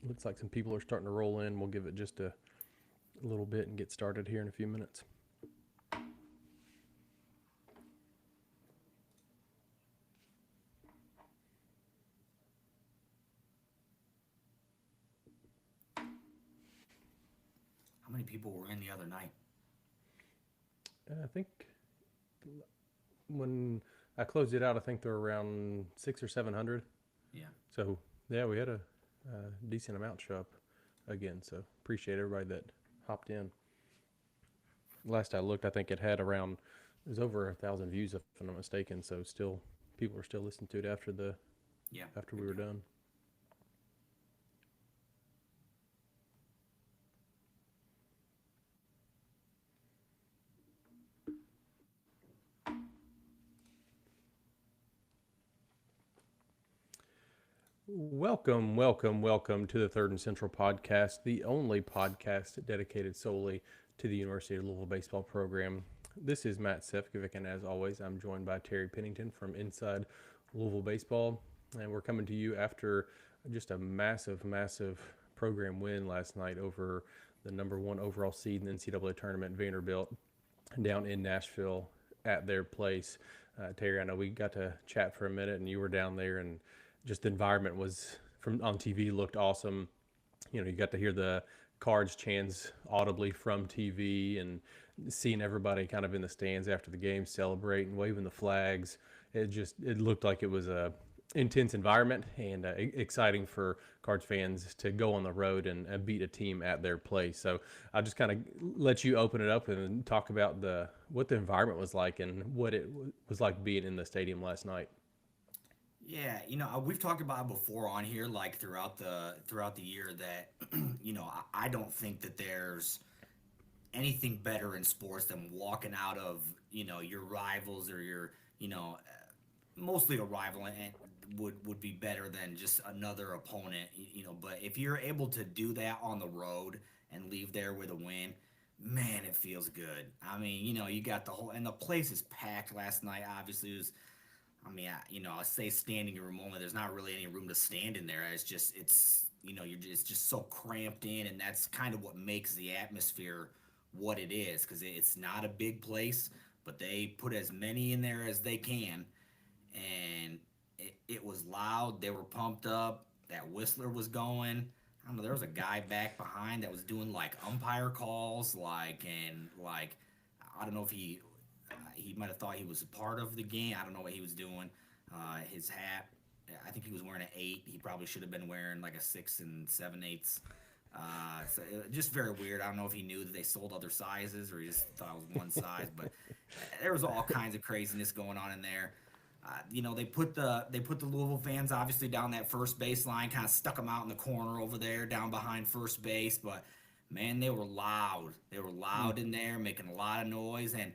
Looks like some people are starting to roll in. We'll give it just a little bit and get started here in a few minutes. How many people were in the other night? I think when I closed it out, I think there were around 600 or 700. Yeah. So yeah, we had a decent amount show up again. So appreciate everybody that hopped in. Last I looked, I think it had around it was over 1,000 views if I'm not mistaken. So still people are still listening to it Yeah. after we Good were deal. done. Welcome, welcome, welcome to the Third and Central podcast, the only podcast dedicated solely to the University of Louisville baseball program. This is Matt Sefcovic, and as always, I'm joined by Terry Pennington from Inside Louisville Baseball. And we're coming to you after just a massive, massive program win last night over the number one overall seed in the NCAA tournament, Vanderbilt, down in Nashville at their place. Terry, I know we got to chat for a minute, and you were down there, and just the environment was from on TV looked awesome. You know, you got to hear the Cards chants audibly from TV and seeing everybody kind of in the stands after the game celebrating, waving the flags. It looked like it was a intense environment and exciting for Cards fans to go on the road and beat a team at their place. So I'll just kind of let you open it up and talk about the what the environment was like and what it was like being in the stadium last night. Yeah, we've talked about it before on here, like throughout the year that, I don't think that there's anything better in sports than walking out of, your rivals or your, mostly a rival, and would be better than just another opponent, But if you're able to do that on the road and leave there with a win, man, it feels good. I mean, you got the whole, and the place is packed last night. Obviously, it was. I mean, I say standing room only. There's not really any room to stand in there. It's just so cramped in, and that's kind of what makes the atmosphere what it is, because it's not a big place, but they put as many in there as they can, and it was loud. They were pumped up. That whistler was going. I don't know. There was a guy back behind that was doing like umpire calls, like I don't know if he might have thought he was a part of the game. I don't know what he was doing. His hat, I think he was wearing an 8. He probably should have been wearing like a 6 7/8. Just very weird. I don't know if he knew that they sold other sizes or he just thought it was one size, but there was all kinds of craziness going on in there. They put the Louisville fans obviously down that first baseline, kind of stuck them out in the corner over there, down behind first base. But man, they were loud. They were loud in there, making a lot of noise, and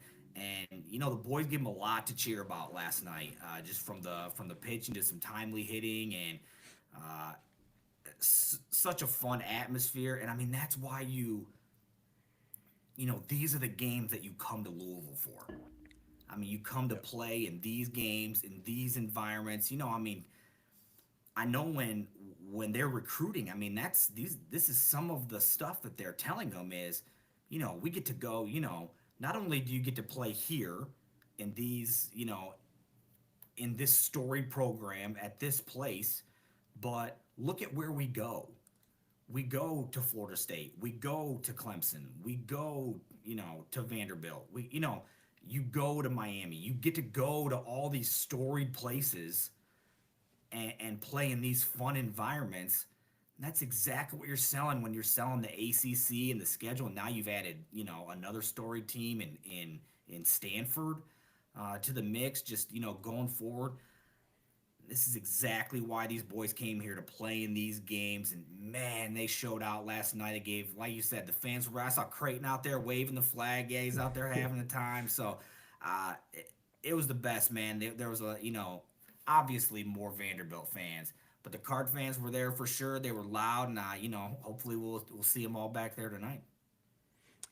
the boys gave them a lot to cheer about last night, just from the pitch and just some timely hitting and uh, such a fun atmosphere. And I mean, that's why these are the games that you come to Louisville for. I mean, you come to Yep. play in these games, in these environments. I mean, I know when they're recruiting, I mean, this is some of the stuff that they're telling them is, we get to go, not only do you get to play here in these, in this storied program at this place, but look at where we go. We go to Florida State. We go to Clemson. We go, to Vanderbilt. You go to Miami. You get to go to all these storied places and play in these fun environments. And that's exactly what you're selling when you're selling the ACC and the schedule. And now you've added, another storied team in Stanford to the mix. Just going forward, this is exactly why these boys came here to play in these games. And man, they showed out last night. It gave, like you said, the fans were. I saw Creighton out there waving the flag. Yeah, he's out there having the time. So it was the best, man. There was obviously more Vanderbilt fans, but the Card fans were there for sure. They were loud, and hopefully we'll see them all back there tonight.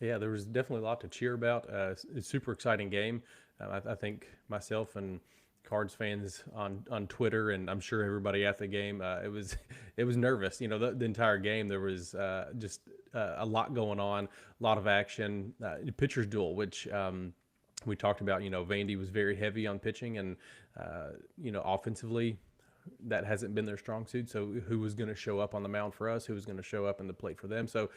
Yeah, there was definitely a lot to cheer about. It's a super exciting game. I think myself and Cards fans on Twitter, and I'm sure everybody at the game. It was it was nervous. The entire game there was just a lot going on, a lot of action. Pitcher's duel, which we talked about. Vandy was very heavy on pitching, and offensively that hasn't been their strong suit. So who was going to show up on the mound for us? Who was going to show up in the plate for them? So,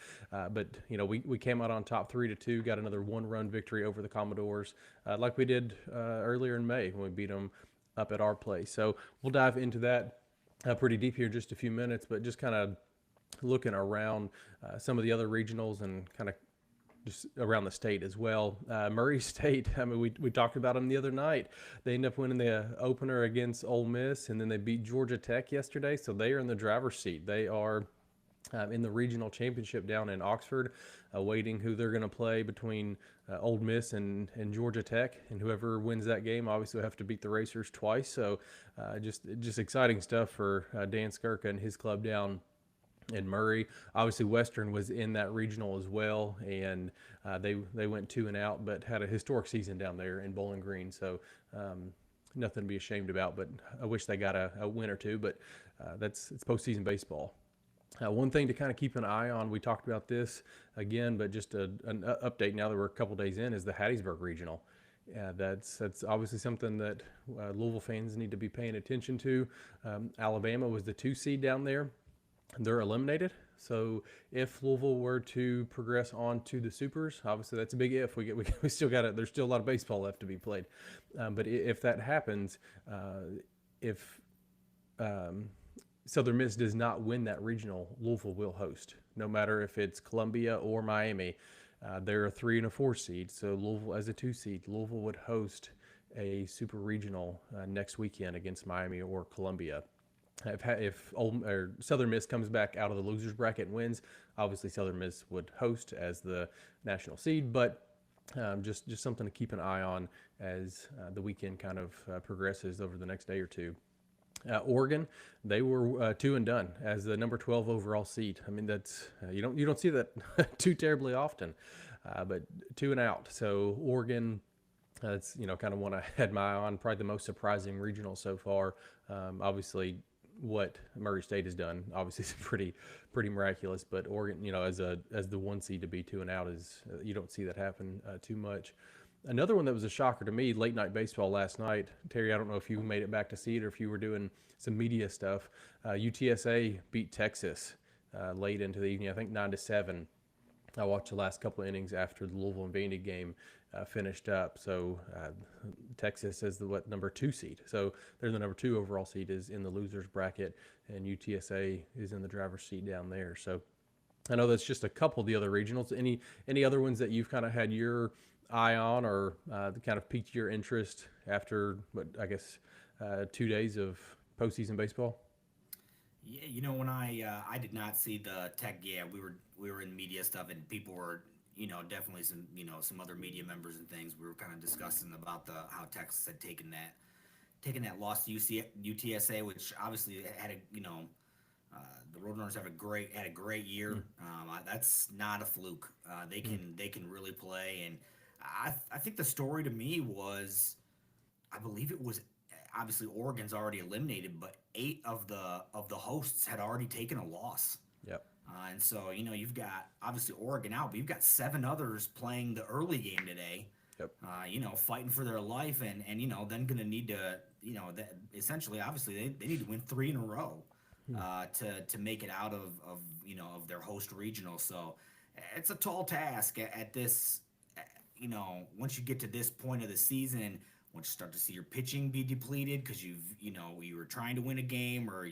but we came out on top 3-2, got another 1-run victory over the Commodores, like we did earlier in May when we beat them up at our place. So we'll dive into that pretty deep here in just a few minutes, but just kind of looking around some of the other regionals and kind of just around the state as well. Murray State, I mean, we talked about them the other night. They ended up winning the opener against Ole Miss, and then they beat Georgia Tech yesterday, so they are in the driver's seat. They are in the regional championship down in Oxford, awaiting who they're going to play between Ole Miss and Georgia Tech, and whoever wins that game obviously will have to beat the Racers twice. So just exciting stuff for Dan Skirka and his club down in Murray. Obviously, Western was in that regional as well, and they went 2-0, but had a historic season down there in Bowling Green. So nothing to be ashamed about. But I wish they got a win or two. But it's postseason baseball. One thing to kind of keep an eye on, we talked about this again, but just an update now that we're a couple days in, is the Hattiesburg Regional. Yeah, that's obviously something that Louisville fans need to be paying attention to. Alabama was the 2 seed down there. They're eliminated. So if Louisville were to progress on to the Supers, obviously that's a big if. We still got it. There's still a lot of baseball left to be played. But if that happens, if Southern Miss does not win that regional, Louisville will host, no matter if it's Columbia or Miami. They're a 3 and a 4 seed. So Louisville as a 2 seed, Louisville would host a super regional next weekend against Miami or Columbia. If Southern Miss comes back out of the losers bracket and wins, obviously Southern Miss would host as the national seed, but just something to keep an eye on as the weekend kind of progresses over the next day or two. Oregon, they were 2 and done as the number 12 overall seed. I mean, that's you don't see that too terribly often, but 2 and out. So Oregon, that's kind of one I had my eye on, probably the most surprising regional so far. Obviously, what Murray State has done obviously is pretty miraculous, but Oregon, as the 1 seed to be 2 and out is you don't see that happen too much. Another one that was a shocker to me, late night baseball last night. Terry, I don't know if you made it back to see it or if you were doing some media stuff. UTSA beat Texas late into the evening, I think 9-7. I watched the last couple of innings after the Louisville and Vandy game finished up. So Texas is the number 2 seed. So they're the number 2 overall seed is in the losers bracket, and UTSA is in the driver's seat down there. So I know that's just a couple of the other regionals. Any other ones that you've kind of had your eye on or kind of piqued your interest after, what I guess, 2 days of postseason baseball? Yeah, when I did not see the Tech. Yeah, we were in media stuff, and people were, definitely some other media members and things. We were kind of discussing about how Texas had taken that loss to UTSA, which obviously had the Roadrunners had a great year. That's not a fluke. They can really play, and I think the story to me was, I believe it was, obviously Oregon's already eliminated, but 8 of the hosts had already taken a loss. Yep. And so you've got obviously Oregon out, but you've got 7 others playing the early game today. Yep. Fighting for their life, and then going to need to essentially obviously they need to win 3 in a row to make it out of their host regional. So it's a tall task at this. Once you get to this point of the season, once you start to see your pitching be depleted because you were trying to win a game, or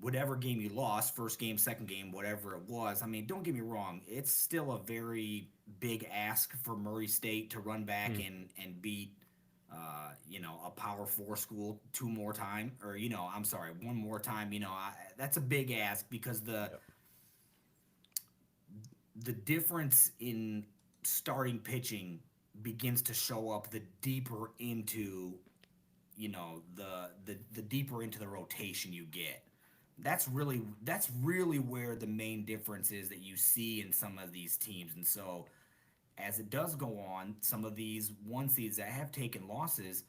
whatever game you lost, first game, second game, whatever it was. I mean, don't get me wrong, it's still a very big ask for Murray State to run back and beat a Power 4 school 2 more time, or I'm sorry, 1 more time. That's a big ask because the difference in starting pitching begins to show up the deeper into the deeper into the rotation you get. That's really where the main difference is that you see in some of these teams. And so as it does go on, some of these 1 seeds that have taken losses,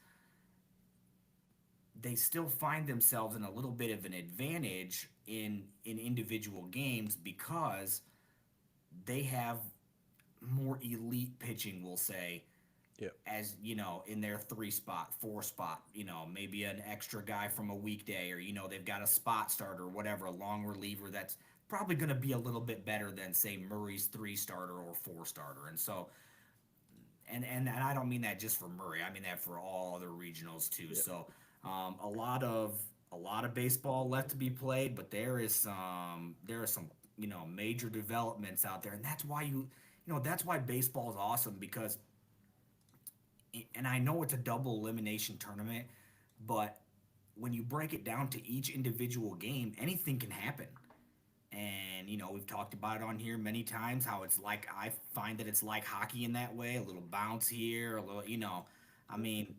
they still find themselves in a little bit of an advantage in individual games because they have more elite pitching, we'll say, Yep. as in their 3 spot, 4 spot, maybe an extra guy from a weekday, or they've got a spot starter, whatever, a long reliever that's probably going to be a little bit better than say Murray's 3 starter or 4 starter. And so, and I don't mean that just for Murray. I mean that for all other regionals too. Yep. So, a lot of baseball left to be played, but there are some major developments out there, and that's why baseball is awesome because, and I know it's a double elimination tournament, but when you break it down to each individual game, anything can happen. And we've talked about it on here many times how it's like, I find that it's like hockey in that way, a little bounce here, a little, I mean,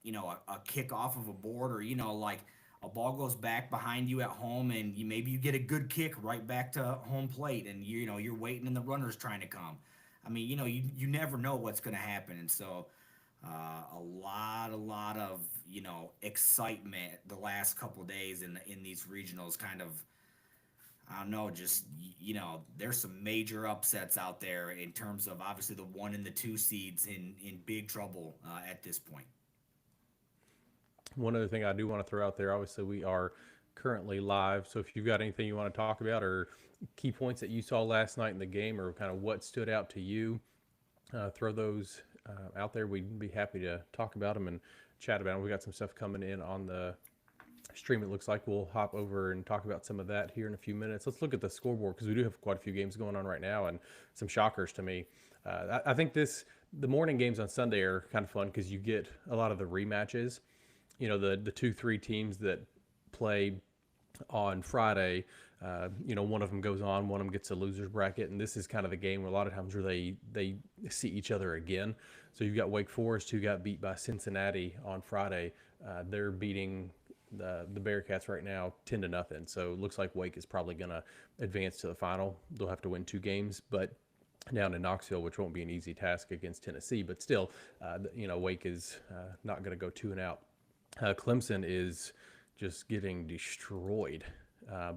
a kick off of a board, or like a ball goes back behind you at home, and maybe you get a good kick right back to home plate, and you're waiting and the runner's trying to come. I mean, you never know what's going to happen. And so, a lot of excitement the last couple of days in these regionals. Kind of, I don't know, just there's some major upsets out there in terms of obviously the 1 and the 2 seeds in big trouble at this point. One other thing I do want to throw out there, obviously, we are currently live. So if you've got anything you want to talk about, or key points that you saw last night in the game, or kind of what stood out to you, throw those out there. We'd be happy to talk about them and chat about them. We got some stuff coming in on the stream. It looks like we'll hop over and talk about some of that here in a few minutes. Let's look at the scoreboard, because we do have quite a few games going on right now, and some shockers to me. I think the morning games on Sunday are kind of fun because you get a lot of the rematches. The 2-3 teams that play on Friday, one of them goes on, one of them gets a loser's bracket, and this is kind of the game where a lot of times where they see each other again. So you've got Wake Forest, who got beat by Cincinnati on Friday. They're beating the Bearcats right now 10-0. So it looks like Wake is probably going to advance to the final. They'll have to win 2 games, but down in Knoxville, which won't be an easy task against Tennessee. But still, Wake is not going to go 2-0. Clemson is just getting destroyed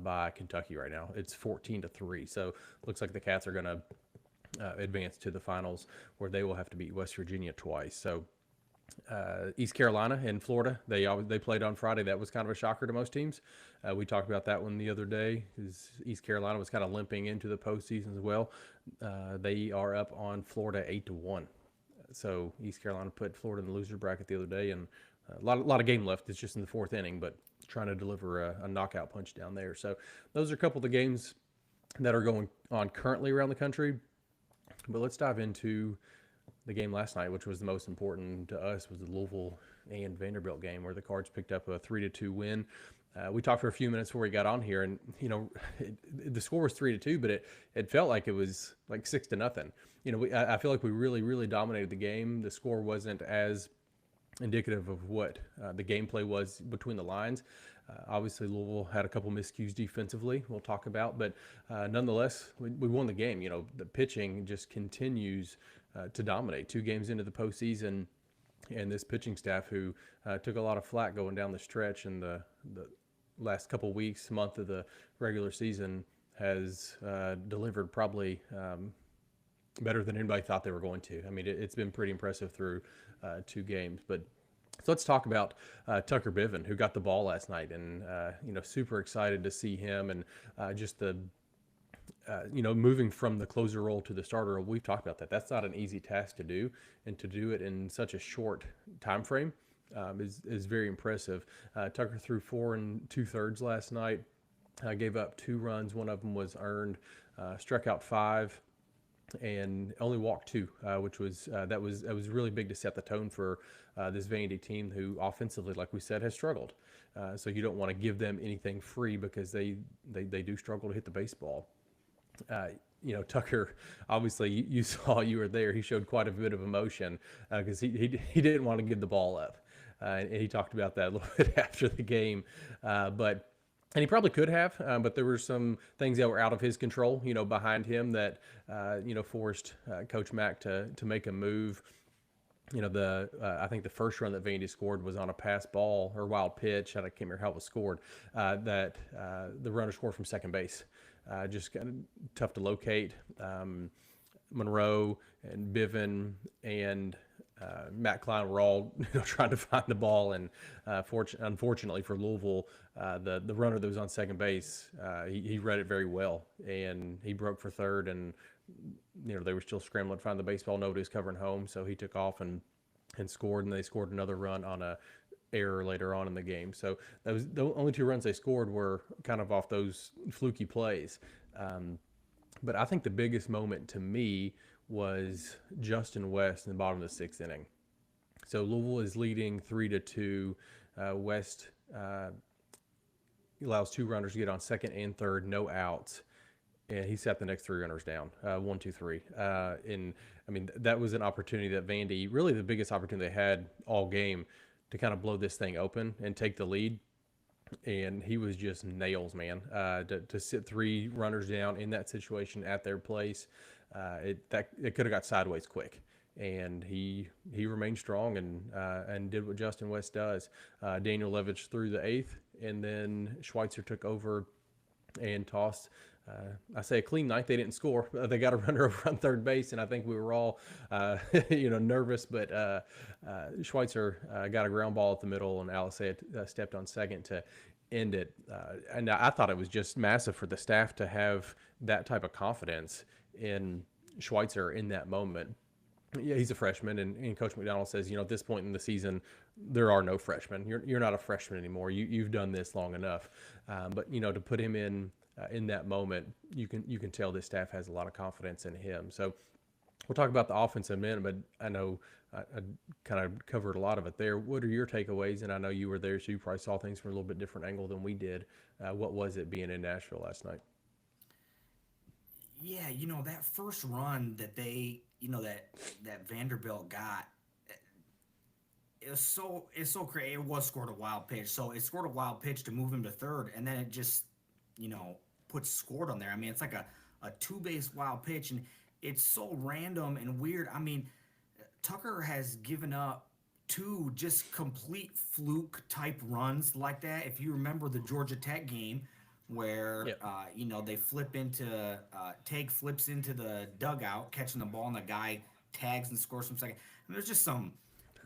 by Kentucky right now. It's 14-3. So looks like the Cats are going to advance to the finals, where they will have to beat West Virginia twice. So East Carolina and Florida, they played on Friday. That was kind of a shocker to most teams. We talked about that one the other day. East Carolina was kind of limping into the postseason as well. They are up on Florida 8-1. So East Carolina put Florida in the loser bracket the other day, and a lot of game left. It's just in the 4th inning, but trying to deliver a knockout punch down there. So those are a couple of the games that are going on currently around the country. But let's dive into the game last night, which was the most important to us, was the Louisville and Vanderbilt game, where the Cards picked up a 3-2 win. We talked for a few minutes before we got on here, and the score was 3-2, but it felt like it was like 6-0. I feel like we really dominated the game. The score wasn't as indicative of what the gameplay was between the lines. Obviously, Louisville had a couple miscues defensively we'll talk about, but nonetheless, we won the game. The pitching just continues to dominate. 2 games into the postseason, and this pitching staff, who took a lot of flack going down the stretch in the last couple weeks, month of the regular season, has delivered probably better than anybody thought they were going to. I mean, it's been pretty impressive through 2 games. But so let's talk about Tucker Biven, who got the ball last night, and super excited to see him, and just the moving from the closer role to the starter role. We've talked about that. That's not an easy task to do, and to do it in such a short time frame is very impressive. Tucker threw 4 2/3 last night. Gave up 2 runs. One of them was earned. Struck out 5. And only walked 2, which was that was really big to set the tone for this Vandy team, who offensively, like we said, has struggled. So you don't want to give them anything free, because they do struggle to hit the baseball. Tucker, obviously, you saw, you were there. He showed quite a bit of emotion because he didn't want to give the ball up, and he talked about that a little bit after the game, but. And he probably could have, but there were some things that were out of his control, behind him that, forced Coach Mack to make a move. the I think the first run that Vandy scored was on a pass ball or wild pitch. I can't remember how it was scored. That the runner scored from second base. Just kind of tough to locate. Monroe and Biven and Matt Klein were all trying to find the ball, and unfortunately for Louisville, the runner that was on second base, he read it very well, and he broke for third, and they were still scrambling to find the baseball. Nobody was covering home, so he took off and scored, and they scored another run on a error later on in the game. So that was the only two runs they scored were kind of off those fluky plays. But I think the biggest moment to me was Justin West in the bottom of the sixth inning. So Louisville is leading 3-2. West allows two runners to get on second and third, no outs, and he sat the next three runners down, 1, 2, 3. And I mean, that was an opportunity that Vandy, really the biggest opportunity they had all game, to kind of blow this thing open and take the lead. And he was just nails, man. To sit three runners down in that situation at their place, it could have got sideways quick. And he remained strong and did what Justin West does. Daniel Levitch threw the eighth, and then Schweitzer took over and tossed. I say a clean night. They didn't score. They got a runner over on third base, and I think we were all, nervous. But Schweitzer got a ground ball at the middle, and Alisea stepped on second to end it. And I thought it was just massive for the staff to have that type of confidence in Schweitzer in that moment. Yeah, he's a freshman, and Coach McDonald says, at this point in the season, there are no freshmen. You're not a freshman anymore. You've done this long enough. But to put him in that moment, you can tell this staff has a lot of confidence in him. So we'll talk about the offense in a minute, but I know I kind of covered a lot of it there. What are your takeaways? And I know you were there, so you probably saw things from a little bit different angle than we did. What was it being in Nashville last night? Yeah, that first run that that Vanderbilt got, it's so crazy. It was scored a wild pitch, so it scored a wild pitch to move him to third, and then it just puts scored on there. I mean, it's like a two base wild pitch, and it's so random and weird. I mean, Tucker has given up two just complete fluke type runs like that. If you remember the Georgia Tech game where Yep. they flip into Tag flips into the dugout catching the ball, and the guy tags and scores from second. And there's just some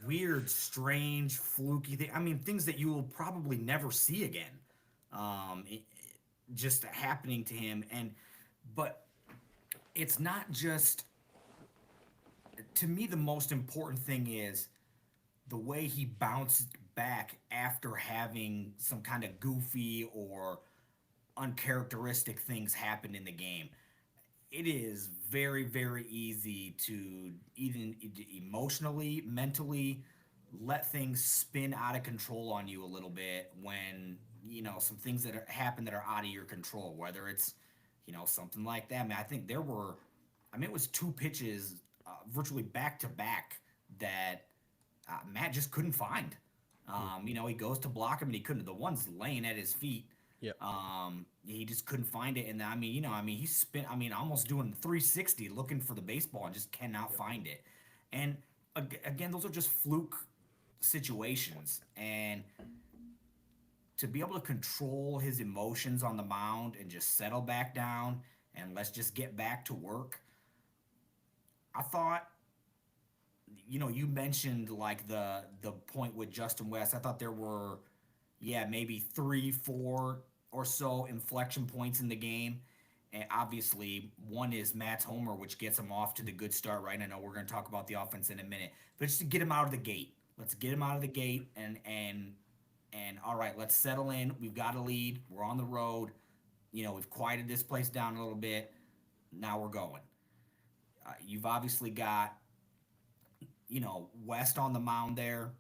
weird, strange, fluky thing. I mean, things that you will probably never see again. Just happening to him, but it's not just, to me, the most important thing is the way he bounced back after having some kind of goofy or uncharacteristic things happen in the game. It is very, very easy to even emotionally, mentally let things spin out of control on you a little bit when some things that happen that are out of your control, whether it's something like that. I mean, I think it was two pitches virtually back to back that Matt just couldn't find. He goes to block him, and he couldn't. The one's laying at his feet. Yep. He just couldn't find it, and he spent. Almost doing 360 looking for the baseball and just cannot find it. And again, those are just fluke situations, and to be able to control his emotions on the mound and just settle back down and let's just get back to work. I thought, you mentioned like the point with Justin West. I thought there were, maybe 3, 4 or so inflection points in the game. And obviously, one is Matt's homer, which gets him off to the good start, right? I know we're going to talk about the offense in a minute, but just to get him out of the gate. Let's get him out of the gate, and all right, let's settle in. We've got a lead. We're on the road. We've quieted this place down a little bit. Now we're going. You've obviously got, West on the mound there.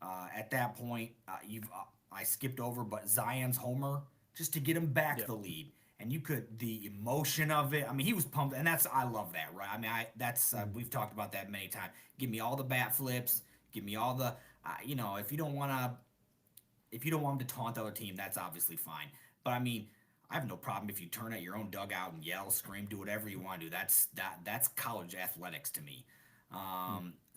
At that point, I skipped over, but Zion's homer just to get him back Yep. the lead. And the emotion of it. I mean, he was pumped, and I love that, right? I mean, we've talked about that many times. Give me all the bat flips. Give me all the, if you don't want him to taunt the other team, that's obviously fine. But I mean, I have no problem if you turn at your own dugout and yell, scream, do whatever you want to do. That's college athletics to me.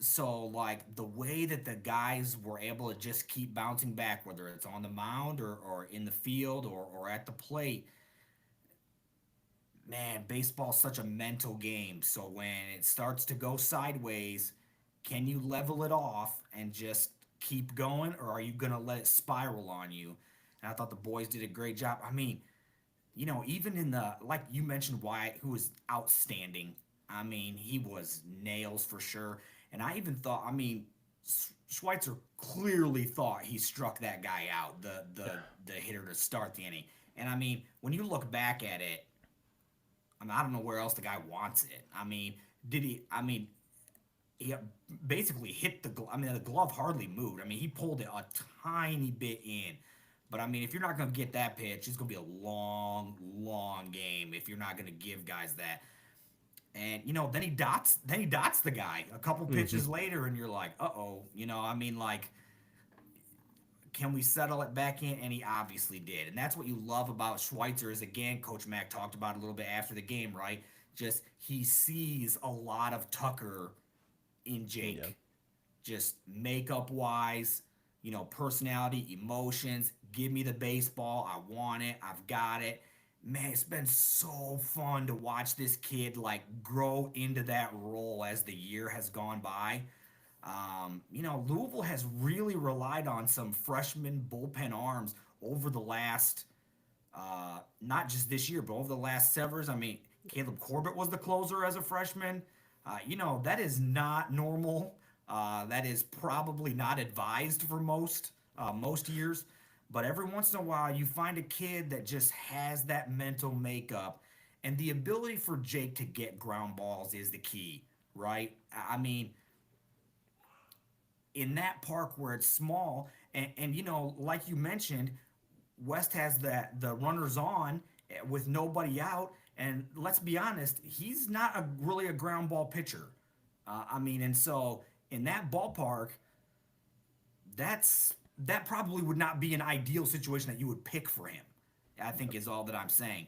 So like the way that the guys were able to just keep bouncing back, whether it's on the mound or in the field or at the plate, man, baseball's such a mental game. So when it starts to go sideways, can you level it off and just keep going, or are you gonna let it spiral on you? And I thought the boys did a great job. I mean, even in the like you mentioned Wyatt, who was outstanding. I mean, he was nails for sure. And I even thought, I mean, Schweitzer clearly thought he struck that guy out, the hitter to start the inning. And I mean, when you look back at it, I mean, I don't know where else the guy wants it. I mean, did he? I mean, he basically hit the glove. I mean, the glove hardly moved. I mean, he pulled it a tiny bit in. But I mean, if you're not going to get that pitch, it's going to be a long, long game if you're not going to give guys that. And then he dots the guy a couple Mm-hmm. pitches later, and you're like, uh oh. I mean, like, can we settle it back in? And he obviously did. And that's what you love about Schweitzer is, again, Coach Mack talked about it a little bit after the game, right? Just he sees a lot of Tucker in Yeah. Jake, just makeup wise, personality, emotions. Give me the baseball. I want it. I've got it. Man, it's been so fun to watch this kid like grow into that role as the year has gone by. Louisville has really relied on some freshman bullpen arms over the last, not just this year, but over the last severs. I mean, Caleb Corbett was the closer as a freshman. That is not normal. That is probably not advised for most years. But every once in a while, you find a kid that just has that mental makeup, and the ability for Jake to get ground balls is the key, right? I mean, in that park where it's small, and like you mentioned, West has the runners on with nobody out, and let's be honest, he's not really a ground ball pitcher. I mean, and so in that ballpark, that probably would not be an ideal situation that you would pick for him. I think is all that I'm saying,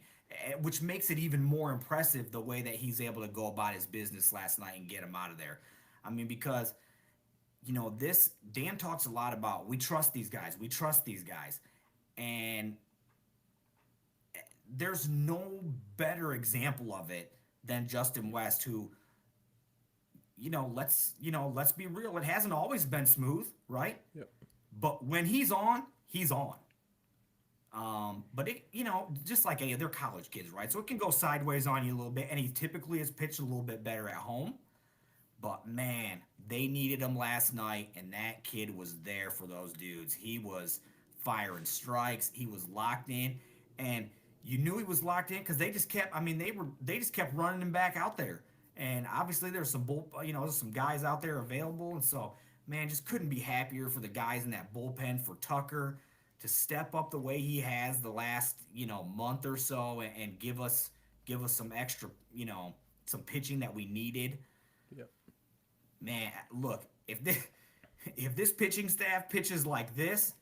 which makes it even more impressive the way that he's able to go about his business last night and get him out of there. I mean, because this Dan talks a lot about we trust these guys, and there's no better example of it than Justin West, who let's be real, it hasn't always been smooth, right? Yep. But when he's on, he's on. But just like they're college kids, right? So it can go sideways on you a little bit, and he typically has pitched a little bit better at home. But man, they needed him last night, and that kid was there for those dudes. He was firing strikes. He was locked in, and you knew he was locked in because they just kept. I mean, they just kept running him back out there. And obviously, there's there's some guys out there available, and so man, just couldn't be happier for the guys in that bullpen, for Tucker to step up the way he has the last month or so, and give us some extra some pitching that we needed. Yep. Man, look, if this pitching staff pitches like this,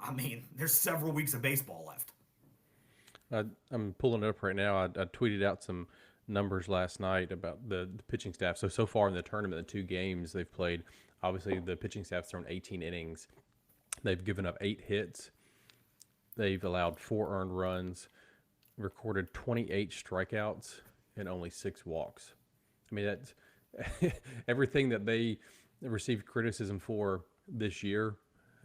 I mean, there's several weeks of baseball left. I'm pulling it up right now. I tweeted out some numbers last night about the pitching staff. So far in the tournament, the two games they've played, obviously the pitching staff's thrown 18 innings. They've given up 8 hits. They've allowed 4 earned runs, recorded 28 strikeouts, and only 6 walks. I mean, that's everything that they received criticism for this year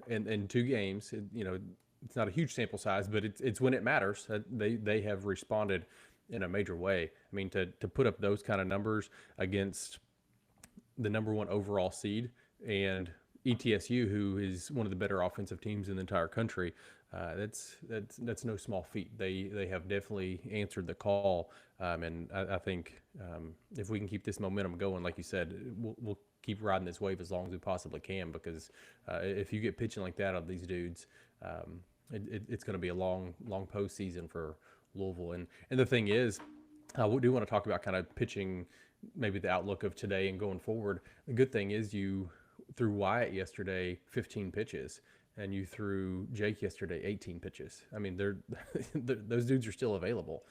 in 2 games. It's not a huge sample size, but it's when it matters. They have responded in a major way. I mean, to put up those kind of numbers against the number one overall seed and ETSU, who is one of the better offensive teams in the entire country, that's no small feat. They have definitely answered the call, and I think if we can keep this momentum going, like you said, we'll keep riding this wave as long as we possibly can. Because if you get pitching like that on these dudes, it's going to be a long postseason for Louisville. And the thing is, we do want to talk about kind of pitching, maybe the outlook of today and going forward. The good thing is you threw Wyatt yesterday 15 pitches, and you threw Jake yesterday 18 pitches. I mean, those dudes are still available.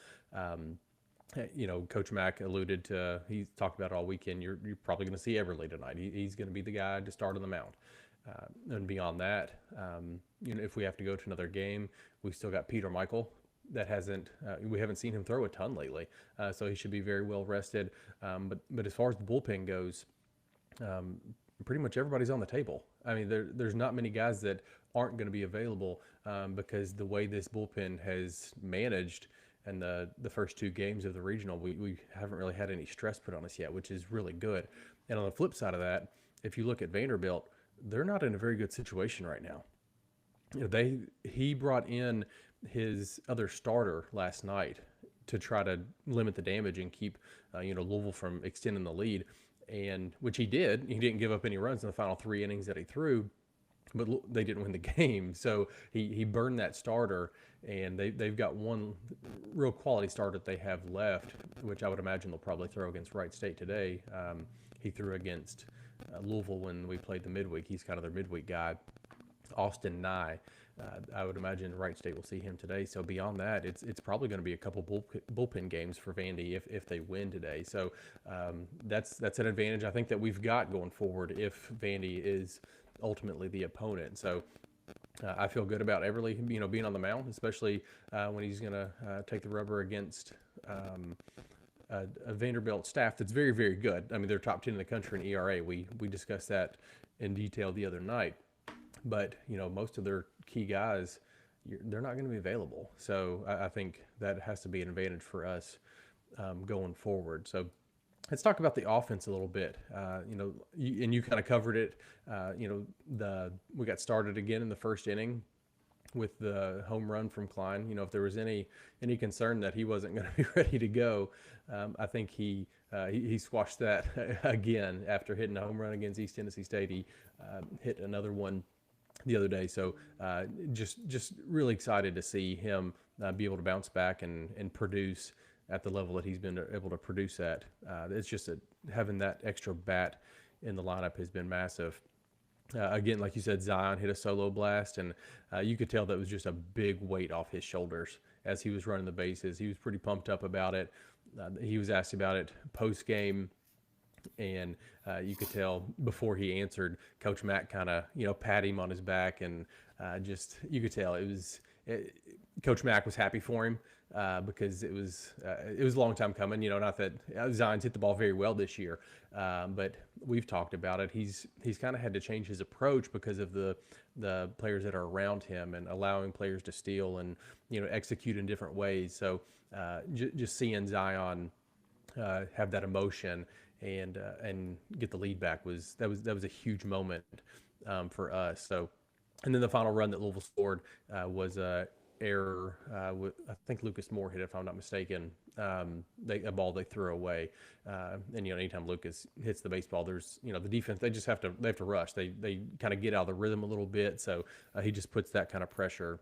Coach Mack alluded to, he talked about it all weekend. You're probably going to see Everly tonight. He's going to be the guy to start on the mound. And beyond that, if we have to go to another game, we still got Peter Michael that we haven't seen him throw a ton lately. So he should be very well rested. But as far as the bullpen goes, pretty much everybody's on the table. I mean, there's not many guys that aren't going to be available because the way this bullpen has managed and the first two games of the regional, we haven't really had any stress put on us yet, which is really good. And on the flip side of that, if you look at Vanderbilt, they're not in a very good situation right now. He brought in his other starter last night to try to limit the damage and keep Louisville from extending the lead, and which he did. He didn't give up any runs in the final 3 innings that he threw, but they didn't win the game. So he burned that starter, and they've got one real quality starter that they have left, which I would imagine they'll probably throw against Wright State today. He threw against Louisville when we played the midweek. He's kind of their midweek guy, Austin Nye. I would imagine Wright State will see him today. So beyond that, it's probably going to be a couple bullpen games for Vandy if they win today. So that's an advantage I think that we've got going forward if Vandy is ultimately the opponent. So I feel good about Everly, being on the mound, especially when he's going to take the rubber against a Vanderbilt staff that's very, very good. I mean, they're top 10 in the country in ERA. We discussed that in detail the other night. But, most of their key guys, they're not going to be available. So I think that has to be an advantage for us going forward. So let's talk about the offense a little bit. And you kind of covered it. We got started again in the first inning with the home run from Klein. If there was any concern that he wasn't going to be ready to go, I think he squashed that again after hitting a home run against East Tennessee State. He hit another one the other day. So just really excited to see him be able to bounce back and produce at the level that he's been able to produce at. It's just having that extra bat in the lineup has been massive. Again, like you said, Zion hit a solo blast, and you could tell that was just a big weight off his shoulders as he was running the bases. He was pretty pumped up about it. He was asked about it post-game, and you could tell before he answered, Coach Mack kind of, pat him on his back, and you could tell Coach Mack was happy for him because it was a long time coming. Not that Zion's hit the ball very well this year, but we've talked about it. He's kind of had to change his approach because of the players that are around him and allowing players to steal and execute in different ways. So just seeing Zion have that emotion and get the lead back was a huge moment for us. So, and then the final run that Louisville scored was a error with, I think Lucas Moore hit it, if I'm not mistaken. A ball they threw away, and anytime Lucas hits the baseball, there's the defense, they have to rush. They kind of get out of the rhythm a little bit, so he just puts that kind of pressure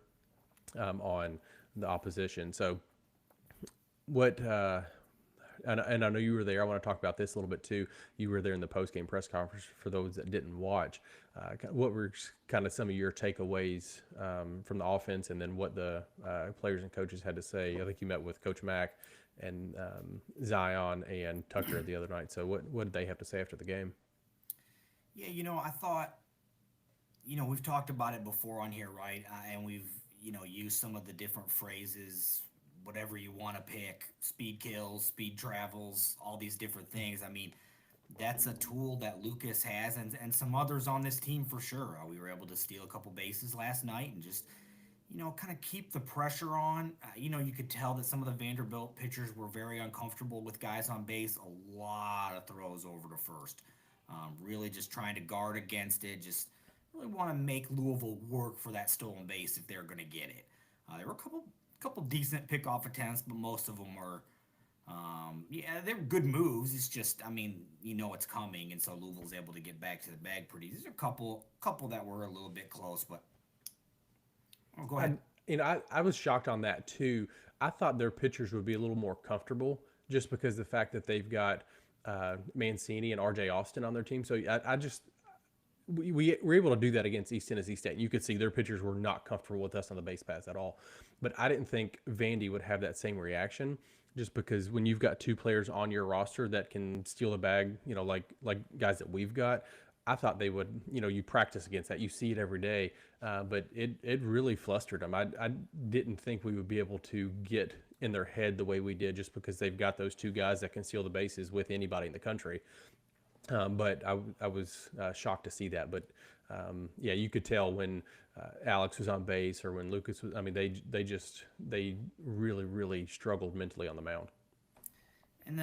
on the opposition. So what? And I know you were there. I want to talk about this a little bit too. You were there in the post-game press conference for those that didn't watch. What were kind of some of your takeaways from the offense, and then what the players and coaches had to say? I think you met with Coach Mack and Zion and Tucker the other night. So what did they have to say after the game? Yeah, I thought, we've talked about it before on here, right? And we've, used some of the different phrases, whatever you want to pick, speed kills, speed travels, all these different things. I mean, that's a tool that Lucas has and some others on this team for sure. We were able to steal a couple bases last night and just, kind of keep the pressure on. You could tell that some of the Vanderbilt pitchers were very uncomfortable with guys on base. A lot of throws over to first. Really just trying to guard against it. Just really want to make Louisville work for that stolen base if they're going to get it. There were a couple decent pickoff attempts, but most of them were, they were good moves. It's just, it's coming, and so Louisville's able to get back to the bag pretty. There's a couple that were a little bit close, but go ahead. I was shocked on that too. I thought their pitchers would be a little more comfortable just because of the fact that they've got Mancini and R.J. Austin on their team. So we were able to do that against East Tennessee State. You could see their pitchers were not comfortable with us on the base paths at all. But I didn't think Vandy would have that same reaction. just because when you've got two players on your roster that can steal the bag, like guys that we've got, I thought they would. You practice against that, you see it every day, but it really flustered them. I didn't think we would be able to get in their head the way we did, just because they've got those two guys that can steal the bases with anybody in the country. But I was shocked to see that. But yeah, you could tell when Alex was on base or when Lucas was. I mean, they really struggled mentally on the mound. And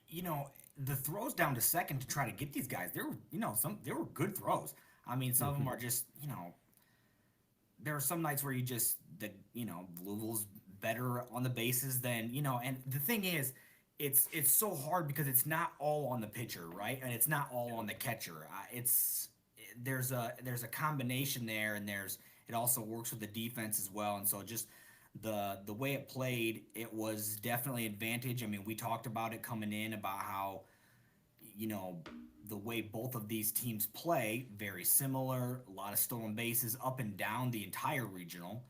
you know, the throws down to second to try to get these guys, they were, some they were good throws. I mean, some of them Mm-hmm. are just, there are some nights where Louisville's better on the bases than, and the thing is, it's so hard because it's not all on the pitcher, right? And it's not all on the catcher. It's there's a combination there, and it also works with the defense as well. And so just the way it played, it was definitely an advantage. I mean, we talked about it coming in about how you know, the way both of these teams play, very similar. A lot of stolen bases up and down the entire regional,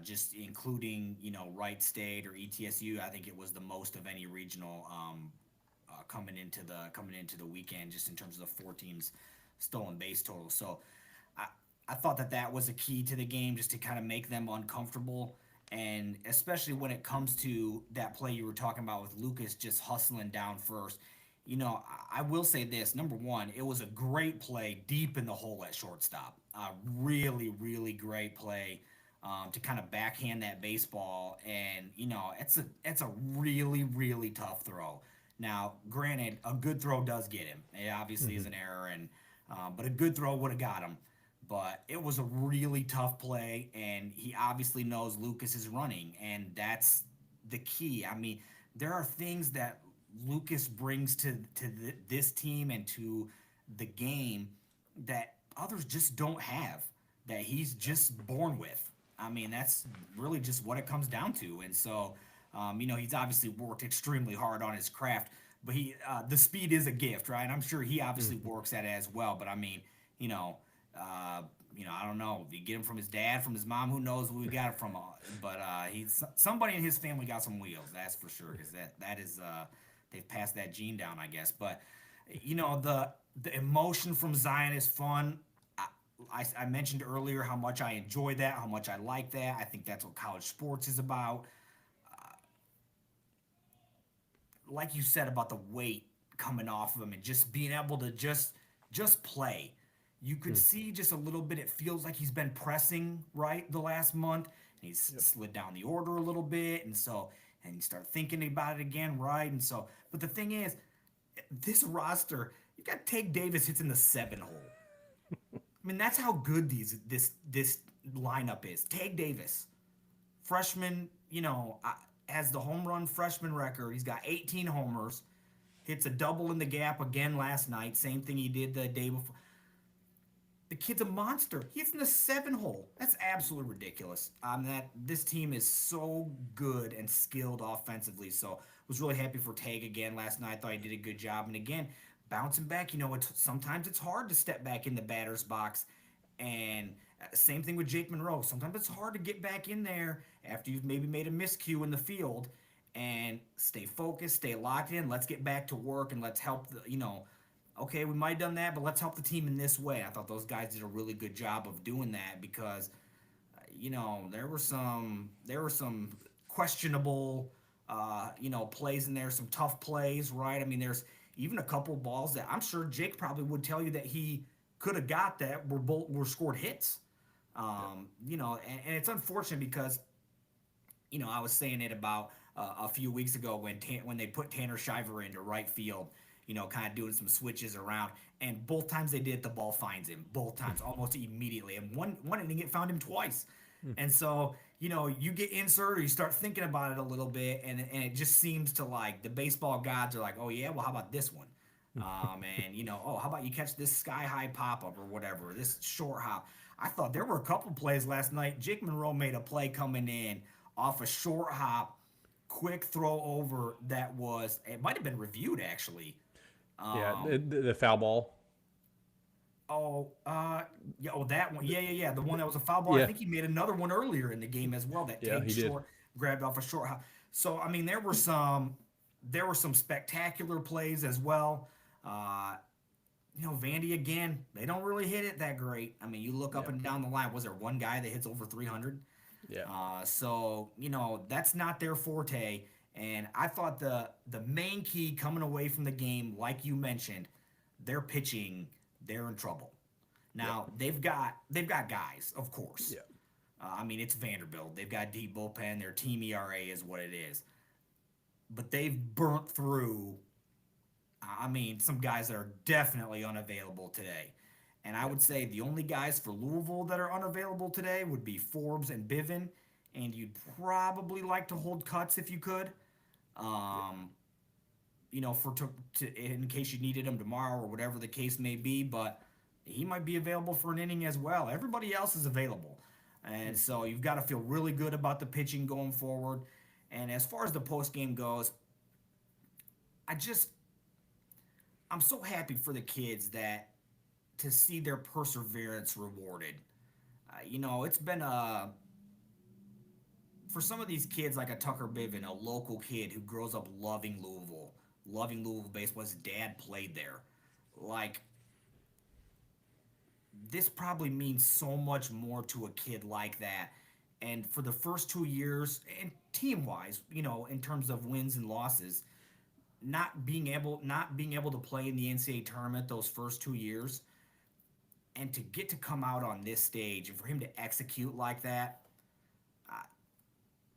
just including, Wright State or ETSU. I think it was the most of any regional coming into the weekend, just in terms of the four teams stolen base total. So I, I thought that was a key to the game, just to kind of make them uncomfortable. And especially when it comes to that play you were talking about with Lucas just hustling down first, I will say this. Number one, it was a great play deep in the hole at shortstop. Really, really great play to kind of backhand that baseball. And, it's a really, really tough throw. Now, granted, a good throw does get him. It obviously is Mm-hmm. an error, but a good throw would have got him. But it was a really tough play, and he obviously knows Lucas is running, and that's the key. I mean, there are things that Lucas brings to this team and to the game that others just don't have, that he's just born with. I mean, that's really just what it comes down to. And so, he's obviously worked extremely hard on his craft, but the speed is a gift, right? I'm sure he obviously Mm-hmm. works at it as well. But I mean, you know, uh, I don't know. If you get him from his dad, from his mom, who knows who we got it from? But he's somebody in his family got some wheels, that's for sure. Because that is they've passed that gene down, I guess. But the emotion from Zion is fun. I mentioned earlier how much I enjoy that, how much I like that. I think that's what college sports is about. Like you said about the weight coming off of him and just being able to just play. You could Mm-hmm. see just a little bit. It feels like he's been pressing right the last month. And he's Yep. slid down the order a little bit, and you start thinking about it again, right? And so, but the thing is, this roster, you got Take Davis hits in the seven hole. I mean, that's how good this lineup is. Take Davis, freshman, has the home run freshman record. He's got 18 homers. Hits a double in the gap again last night. Same thing he did the day before. The kid's a monster. He hits in the seven hole. That's absolutely ridiculous. That this team is so good and skilled offensively. So was really happy for Tag again last night. Thought he did a good job. And again, bouncing back. Sometimes it's hard to step back in the batter's box. And same thing with Jake Monroe. Sometimes it's hard to get back in there after you've maybe made a miscue in the field and stay focused, stay locked in. Let's get back to work and let's help okay, we might have done that, but let's help the team in this way. I thought those guys did a really good job of doing that because, there were some questionable, plays in there, some tough plays, right? I mean, there's even a couple balls that I'm sure Jake probably would tell you that he could have got that were scored hits. Yep. And it's unfortunate because I was saying it about a few weeks ago when they put Tanner Shiver into right field, kind of doing some switches around, and both times they did it, the ball finds him. Both times, almost immediately, and one inning it found him twice. And so you get insert or you start thinking about it a little bit, and it just seems to like the baseball gods are like, oh yeah, well how about this one? And oh, how about you catch this sky high pop up or whatever, this short hop. I thought there were a couple plays last night. Jake Monroe made a play coming in off a short hop, quick throw over it might have been reviewed actually. Yeah, Um, the foul ball. yeah, that one, yeah, the one that was a foul ball. I Yeah, think he made another one earlier in the game as well that yeah, tagged he did. short, grabbed off a short hop. So I mean, there were some spectacular plays as well. Uh, Vandy again, they don't really hit it that great. I mean, you look up Yeah. and down the line. Was there one guy that hits over 300? Yeah. So that's not their forte. And I thought the main key coming away from the game, like you mentioned, their pitching, they're in trouble. Yep. Now they've got guys, of course. Yeah. I mean, it's Vanderbilt. They've got deep bullpen. Their team ERA is what it is. But they've burnt through. I mean, some guys that are definitely unavailable today. And I Yep. would say the only guys for Louisville that are unavailable today would be Forbes and Bivin. And you'd probably like to hold cuts if you could. Yep. Um, in case you needed him tomorrow or whatever the case may be. But he might be available for an inning as well. Everybody else is available, and so you've got to feel really good about the pitching going forward. And as far as the post game goes, I just I'm so happy for the kids that to see their perseverance rewarded. It's been a for some of these kids like a Tucker Bivin, a local kid who grows up loving Louisville baseball. His dad played there. Like this probably means so much more to a kid like that. And for the first 2 years, and team wise, in terms of wins and losses, not being able to play in the NCAA tournament those first 2 years, and to get to come out on this stage and for him to execute like that,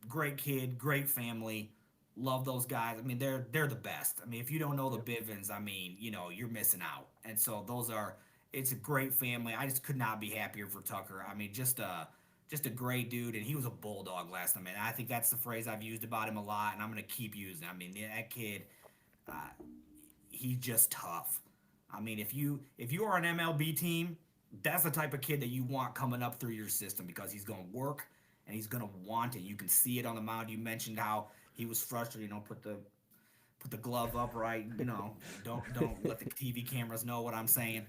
great kid, great family, love those guys. I mean, they're the best. I mean, if you don't know the Yep. Bivens, I mean, you're missing out. And so it's a great family. I just could not be happier for Tucker. I mean, just a great dude, and he was a bulldog last time. And I think that's the phrase I've used about him a lot, and I'm gonna keep using. I mean, that kid, uh, he's just tough. I mean, if you are an MLB team, that's the type of kid that you want coming up through your system because he's going to work and he's going to want it. You can see it on the mound. You mentioned how he was frustrated. Put the glove up right. Don't let the TV cameras know what I'm saying.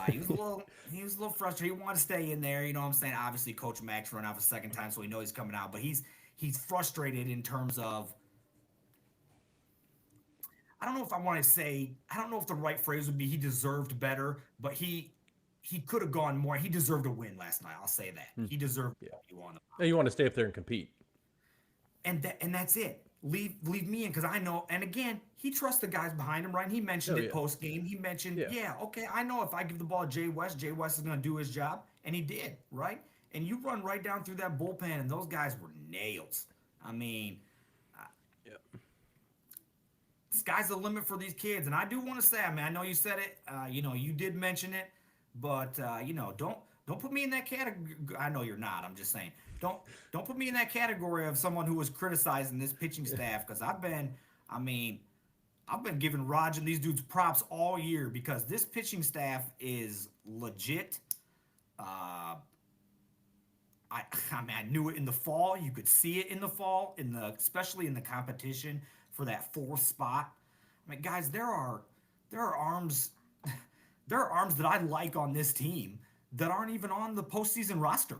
He was a little frustrated. He wanted to stay in there. You know what I'm saying? Obviously, Coach Max run off a second time, so he knows he's coming out. But he's frustrated in terms of I don't know if I want to say I don't know if the right phrase would be he deserved better, but he could have gone more. He deserved a win last night. I'll say that Hmm. he deserved Yeah. a W on the And you want to stay up there and compete. and that's it. Leave me in because I know. And again, he trusts the guys behind him, right? And he mentioned Oh it yeah. post game. He mentioned, Yeah. yeah, okay, I know if I give the ball to Jay West is going to do his job, and he did, right? And you run right down through that bullpen, and those guys were nails. I mean, Yep. sky's the limit for these kids. And I do want to say, I mean, I know you said it, you did mention it, but don't put me in that category. I know you're not. I'm just saying, don't don't put me in that category of someone who was criticizing this pitching staff because I mean, I've been giving Raj and these dudes props all year because this pitching staff is legit. Uh, I mean, I knew it in the fall. You could see it in the fall, especially in the competition for that fourth spot. I mean, guys, there are arms there are arms that I like on this team that aren't even on the postseason roster.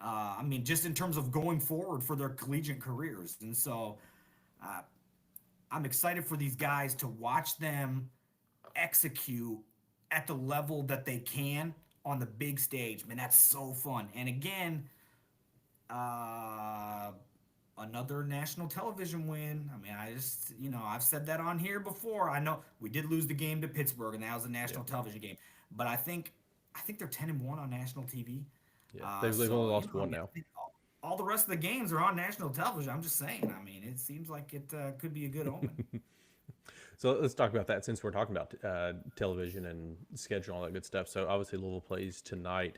I mean, just in terms of going forward for their collegiate careers, and so uh, I'm excited for these guys to watch them execute at the level that they can on the big stage. Man, that's so fun. And again, uh, another national television win. I mean, I've said that on here before. I know we did lose the game to Pittsburgh, and that was a national Yep. television game. But I think they're 10-1 on national TV. Yeah. They've only So lost I one mean, now. I think all the rest of the games are on national television. I'm just saying. I mean, it seems like it could be a good omen. So let's talk about that since we're talking about television and schedule and all that good stuff. So obviously Louisville plays tonight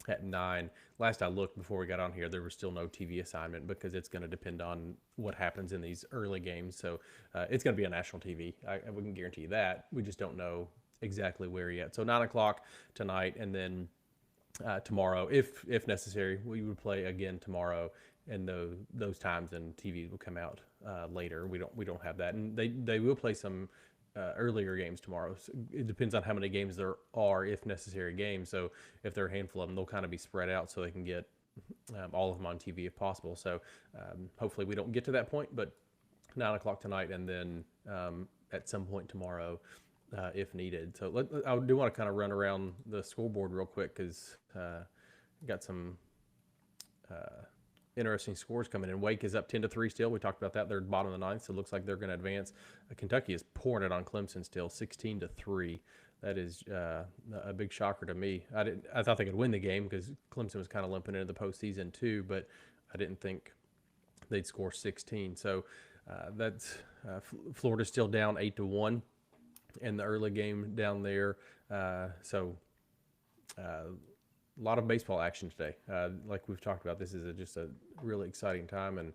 at 9. Last I looked before we got on here, there was still no TV assignment because it's going to depend on what happens in these early games. So it's going to be on national TV. I wouldn't guarantee you that. We just don't know exactly where yet. So 9 o'clock tonight, and then tomorrow, if necessary, we would play again tomorrow. And those times, and TV will come out later. We don't have that, and they will play some earlier games tomorrow. So it depends on how many games there are, if necessary, games. So if there are a handful of them, they'll kind of be spread out so they can get all of them on TV if possible. So hopefully we don't get to that point, but 9 o'clock tonight, and then at some point tomorrow, if needed. So I do want to kind of run around the scoreboard real quick because got some interesting scores coming in. Wake is up 10-3 still. We talked about that. They're bottom of the ninth, so it looks like they're going to advance. Kentucky is pouring it on Clemson still, 16-3. That is a big shocker to me. I thought they could win the game because Clemson was kind of limping into the postseason too, but I didn't think they'd score 16. So that's Florida's still down 8-1 in the early game down there. A lot of baseball action today. Like we've talked about, this is just a really exciting time, and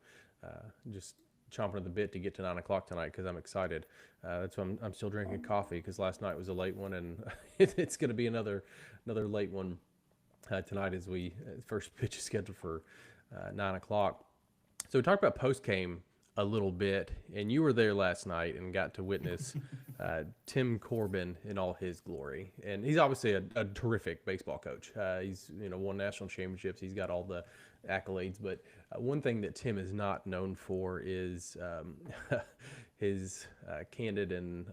just chomping at the bit to get to 9 o'clock tonight because I'm excited. That's why I'm still drinking coffee because last night was a late one, and it's going to be another late one tonight as we first pitch is scheduled for 9 o'clock. So we talked about post game a little bit, and you were there last night and got to witness Tim Corbin in all his glory. And he's obviously a terrific baseball coach. He's won national championships. He's got all the accolades. But one thing that Tim is not known for is his candid and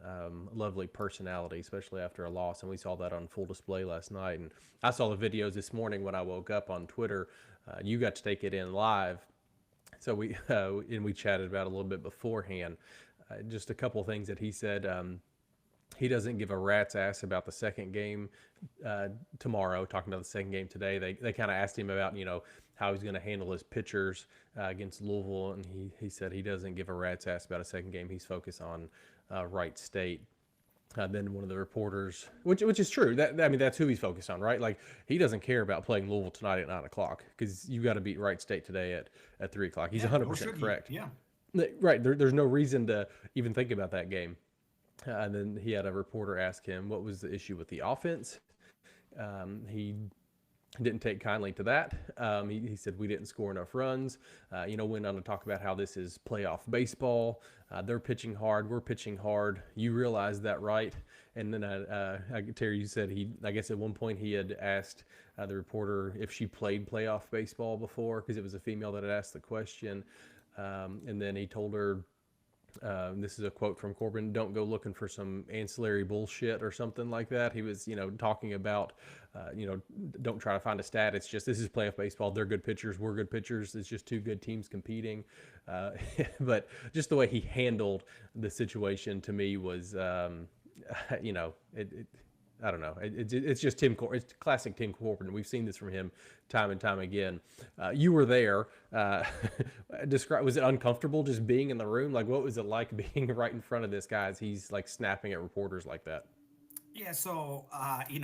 lovely personality, especially after a loss. And we saw that on full display last night. And I saw the videos this morning when I woke up on Twitter. You got to take it in live. So we chatted about it a little bit beforehand. Just a couple of things that he said. He doesn't give a rat's ass about the second game tomorrow. Talking about the second game today, they kind of asked him about how he's going to handle his pitchers against Louisville, and he said he doesn't give a rat's ass about a second game. He's focused on Wright State. Then one of the reporters, which is true. That's who he's focused on, right? Like he doesn't care about playing Louisville tonight at 9 o'clock because you got to beat Wright State today at 3 o'clock. He's 100% correct. Yeah, right. There's no reason to even think about that game. And then he had a reporter ask him what was the issue with the offense. He didn't take kindly to that. He said we didn't score enough runs. Went on to talk about how this is playoff baseball. They're pitching hard. We're pitching hard. You realize that, right? And then Terry, you said I guess at one point he had asked the reporter if she played playoff baseball before because it was a female that had asked the question. And then he told her, this is a quote from Corbin, don't go looking for some ancillary bullshit or something like that. He was, talking about, don't try to find a stat. It's just, this is playoff baseball. They're good pitchers. We're good pitchers. It's just two good teams competing. But just the way he handled the situation to me was, I don't know. It's just Tim Corbin. It's classic Tim Corbin. We've seen this from him time and time again. You were there. Was it uncomfortable just being in the room? Like, what was it like being right in front of this guy as he's like snapping at reporters like that? yeah. So I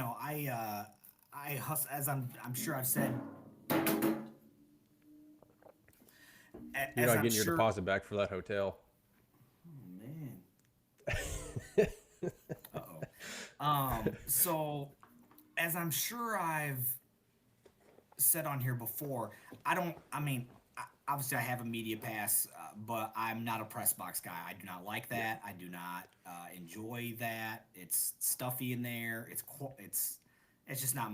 hustle, as I'm sure I've said. You're not getting your deposit back for that hotel. Oh man. So as I'm sure I've said on here before, obviously I have a media pass, but I'm not a press box guy. I do not like that. I do not enjoy that. It's stuffy in there. It's just not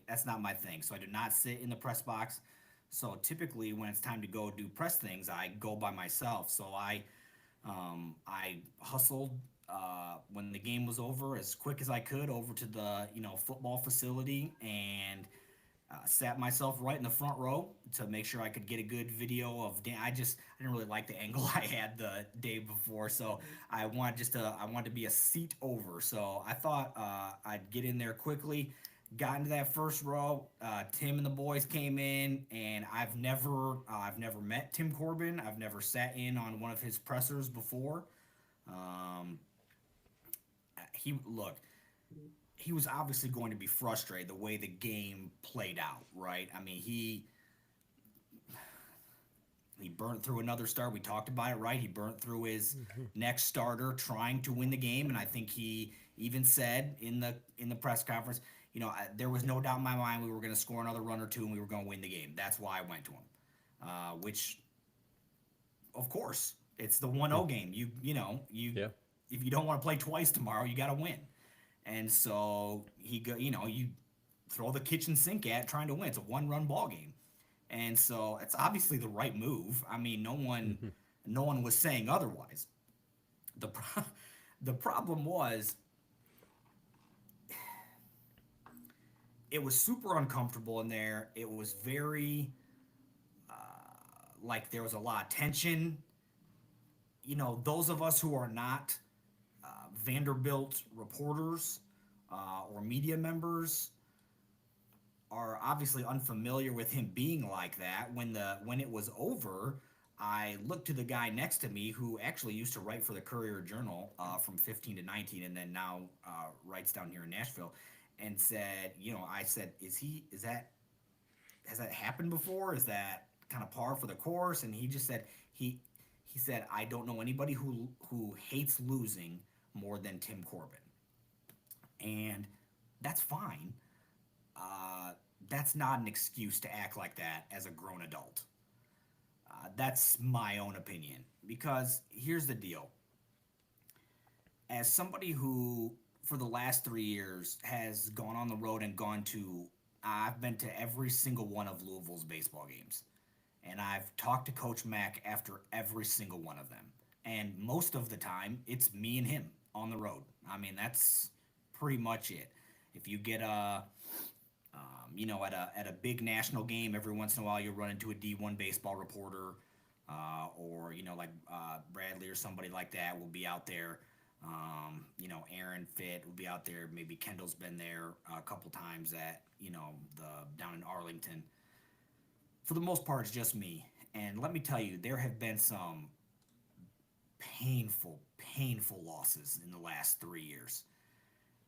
that's not my thing. So I do not sit in the press box. So typically when it's time to go do press things, I go by myself. So I hustled when the game was over as quick as I could over to the football facility and sat myself right in the front row to make sure I could get a good video of I didn't really like the angle I had the day before, so I wanted to be a seat over. So I thought I'd get in there quickly. Got into that first row. Tim and the boys came in, and I've never met Tim Corbin. I've never sat in on one of his pressers before. He was obviously going to be frustrated the way the game played out, right? I mean, he burnt through another start. We talked about it, right? He burnt through his next starter trying to win the game, and I think he even said in the press conference, there was no doubt in my mind we were going to score another run or two and we were going to win the game. That's why I went to him. Which, of course, it's the 1-0 game. Yeah. If you don't want to play twice tomorrow, you got to win. And so you throw the kitchen sink at trying to win. It's a 1-run ball game. And so it's obviously the right move. I mean, Hmm. no one was saying otherwise. The pro- the problem was it was super uncomfortable in there. It was very like there was a lot of tension. You know, those of us who are not Vanderbilt reporters or media members are obviously unfamiliar with him being like that. When it was over, I looked to the guy next to me who actually used to write for the Courier Journal from 15 to 19, and then now writes down here in Nashville, and said, I said, is that has that happened before? Is that kind of par for the course? And he just said he said, I don't know anybody who hates losing more than Tim Corbin, and that's fine. Uh, that's not an excuse to act like that as a grown adult. That's my own opinion. Because here's the deal: as somebody who, for the last 3 years, has gone on the road and gone to, I've been to every single one of Louisville's baseball games, and I've talked to Coach Mack after every single one of them. And most of the time, it's me and him on the road. I mean, that's pretty much it. If you get at a big national game, every once in a while you'll run into a D1 baseball reporter, or like Bradley or somebody like that will be out there. Aaron Fitt will be out there. Maybe Kendall's been there a couple times at the down in Arlington. For the most part, it's just me. And let me tell you, there have been some painful losses in the last 3 years.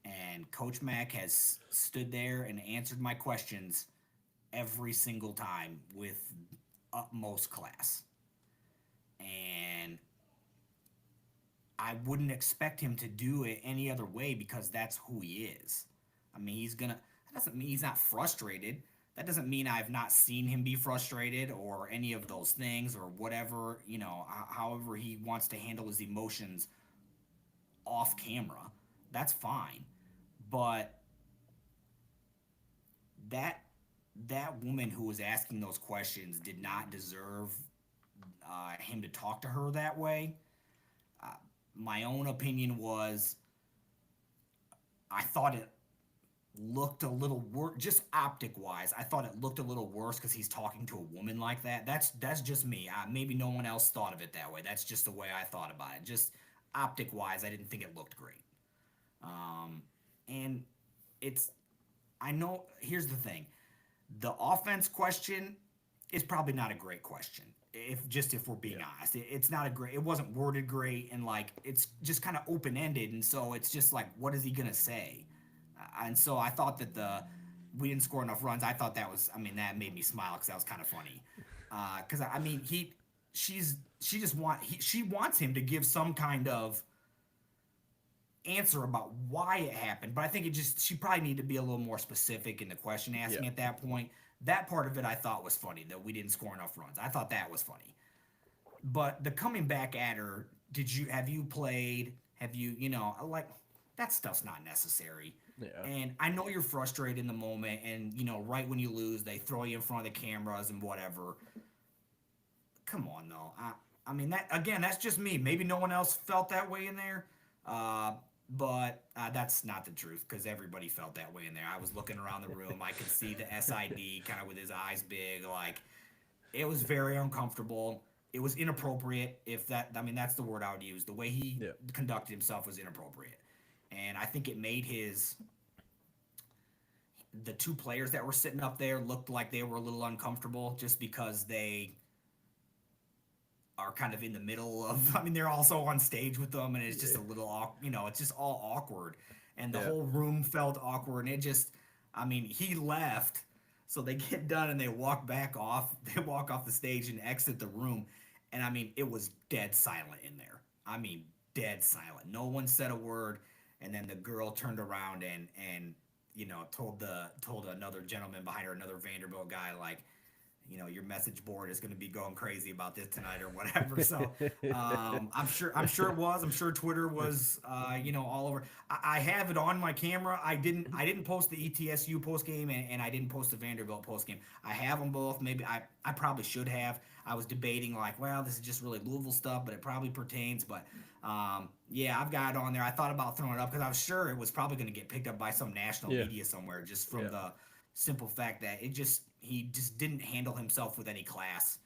And Coach Mack has stood there and answered my questions every single time with utmost class. And I wouldn't expect him to do it any other way because that's who he is. I mean, that doesn't mean he's not frustrated. That doesn't mean I've not seen him be frustrated or any of those things or whatever, however he wants to handle his emotions off camera. That's fine. But that that woman who was asking those questions did not deserve him to talk to her that way. Uh, my own opinion was I thought it looked a little worse, just optic wise. I thought it looked a little worse because he's talking to a woman like that. That's just me. Maybe no one else thought of it that way. That's just the way I thought about it. Just optic wise, I didn't think it looked great. And it's I know. Here's the thing: the offense question is probably not a great question. If we're being Yeah. honest, it's not a great. It wasn't worded great, and like it's just kind of open ended, and so it's just like, what is he gonna say? And so I thought that the we didn't score enough runs. I thought that was. I mean, that made me smile because that was kind of funny. Because I mean, she just she wants him to give some kind of answer about why it happened, but I think she probably needed to be a little more specific in the question Yeah. asking at that point. That part of it I thought was funny that we didn't score enough runs. I thought that was funny. But the coming back at her, have you played? Have you, like that stuff's not necessary. Yeah. And I know you're frustrated in the moment and right when you lose, they throw you in front of the cameras and whatever. Come on though. I mean that again, that's just me. Maybe no one else felt that way in there. Uh, but that's not the truth because everybody felt that way in there. I was looking around the room. I could see the SID kind of with his eyes big. Like it was very uncomfortable. It was inappropriate. If that, I mean, that's the word I would use. The way he Yeah. conducted himself was inappropriate, and I think it made the two players that were sitting up there looked like they were a little uncomfortable just because they are kind of in the middle of. I mean, they're also on stage with them, and it's just Yeah. a little, it's just all awkward, and the Yeah. whole room felt awkward, and it just, I mean, he left, so they get done and they walk back off. They walk off the stage and exit the room, and I mean, it was dead silent in there. I mean, dead silent. No one said a word, and then the girl turned around and told another gentleman behind her, another Vanderbilt guy, like your message board is going to be going crazy about this tonight or whatever. So I'm sure it was. I'm sure Twitter was, all over. I have it on my camera. I didn't post the ETSU post game, and I didn't post the Vanderbilt post game. I have them both. Maybe I probably should have. I was debating like, well, this is just really Louisville stuff, but it probably pertains. But yeah, I've got it on there. I thought about throwing it up because I was sure it was probably going to get picked up by some national Yeah, media somewhere, just from yeah, the simple fact that he just didn't handle himself with any class.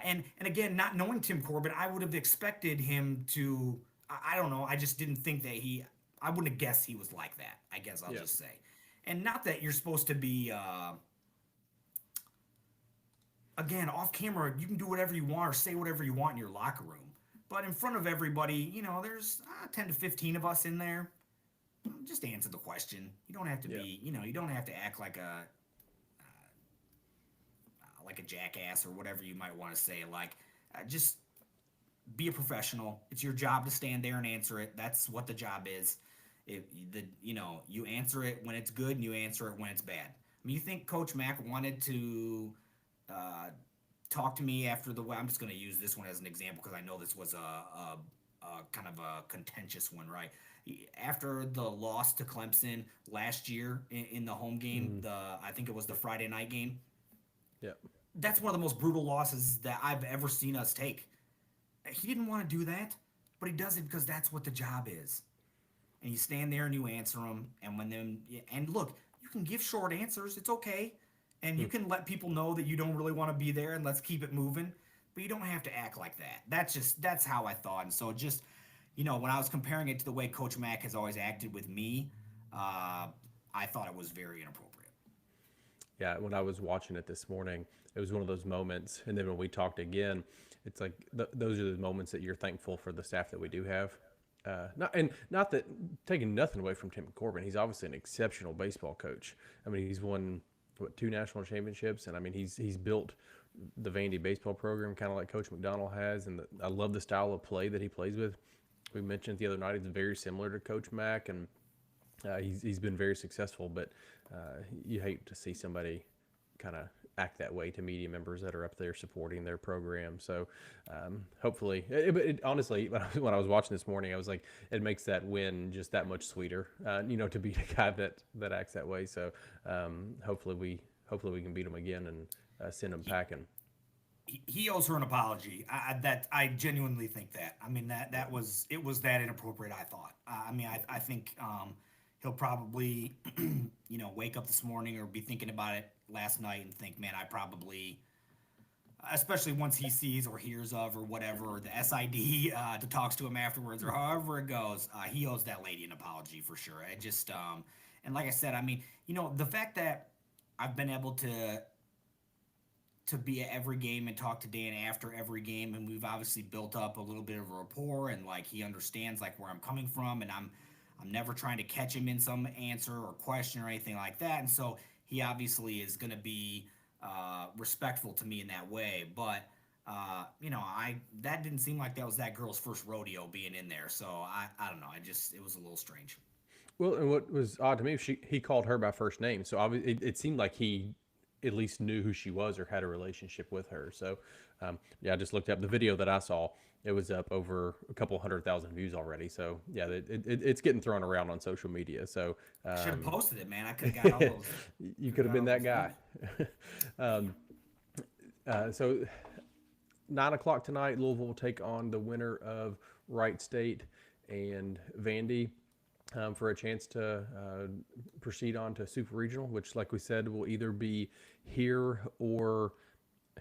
And again, not knowing Tim Corbin, I would have expected him to. I don't know. I just didn't think that he. I wouldn't have guessed he was like that. I guess I'll yeah, just say, and not that you're supposed to be. Again, off camera, you can do whatever you want or say whatever you want in your locker room, but in front of everybody, there's 10 to 15 of us in there. Just answer the question. You don't have to yeah, be. You don't have to act like a jackass or whatever you might want to say. Like, just be a professional. It's your job to stand there and answer it. That's what the job is. You answer it when it's good and you answer it when it's bad. I mean, you think Coach Mack wanted to uh, talk to me after the? I'm just going to use this one as an example because I know this was a kind of a contentious one, right? After the loss to Clemson last year in the home game, mm, I think it was the Friday night game. yeah, That's one of the most brutal losses that I've ever seen us take. He didn't want to do that, but he does it because that's what the job is. And you stand there and you answer them, and look, you can give short answers. It's okay, and you mm, can let people know that you don't really want to be there, and let's keep it moving. But you don't have to act like that. That's how I thought, and so just when I was comparing it to the way Coach Mack has always acted with me, uh, I thought it was very inappropriate. yeah. When I was watching it this morning, it was one of those moments. And then when we talked again, it's like those are the moments that you're thankful for the staff that we do have. Not that taking nothing away from Tim Corbin. He's obviously an exceptional baseball coach. I mean, he's won two national championships, and I mean he's built the Vandy baseball program kind of like Coach McDonald has, and I love the style of play that he plays with. We mentioned the other night it's very similar to Coach Mack, and he's been very successful. But you hate to see somebody kind of act that way to media members that are up there supporting their program. So hopefully, honestly, when I was watching this morning, I was like, it makes that win just that much sweeter. To beat a guy that acts that way. So hopefully we can beat him again and send him packing. He owes her an apology. I genuinely think that. I mean it was that inappropriate. I thought. I mean I think he'll probably wake up this morning or be thinking about it last night and think, man, I probably, especially once he sees or hears of or whatever or the SID that talks to him afterwards or however it goes, he owes that lady an apology for sure. I just and like I said, I mean the fact that I've been able to be at every game and talk to Dan after every game, and we've obviously built up a little bit of a rapport, and like he understands like where I'm coming from, and I'm never trying to catch him in some answer or question or anything like that, and so he obviously is going to be respectful to me in that way. But I that didn't seem like that was that girl's first rodeo being in there, so I don't know. It was a little strange. Well, and what was odd to me, he called her by first name, so it seemed like he at least knew who she was or had a relationship with her. So, yeah, I just looked up the video that I saw. It was up over a couple 100,000 views already. So, yeah, it's getting thrown around on social media. So, I should have posted it, man. I could have got all those. you Could could have have got been all that those guy. views. So 9 o'clock tonight, Louisville will take on the winner of Wright State and Vandy for a chance to proceed on to Super Regional, which, like we said, will either be here or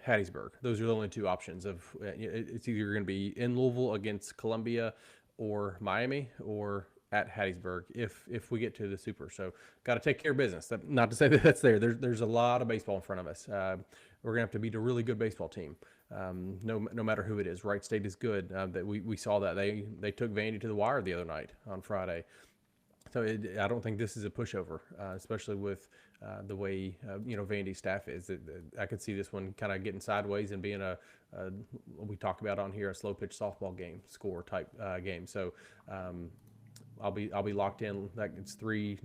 Hattiesburg. Those are the only two options. It's either going to be in Louisville against Columbia, or Miami, or at Hattiesburg if we get to the Super. So got to take care of business. Not to say that that's there. There's a lot of baseball in front of us. We're gonna have to beat a really good baseball team. No matter who it is. Wright State is good. That we saw that they took Vandy to the wire the other night on Friday. So I don't think this is a pushover, especially with the way Vandy's staff is. I could see this one kind of getting sideways and being a what we talk about on here, a slow pitch softball game score type game. So I'll be locked in. Like it's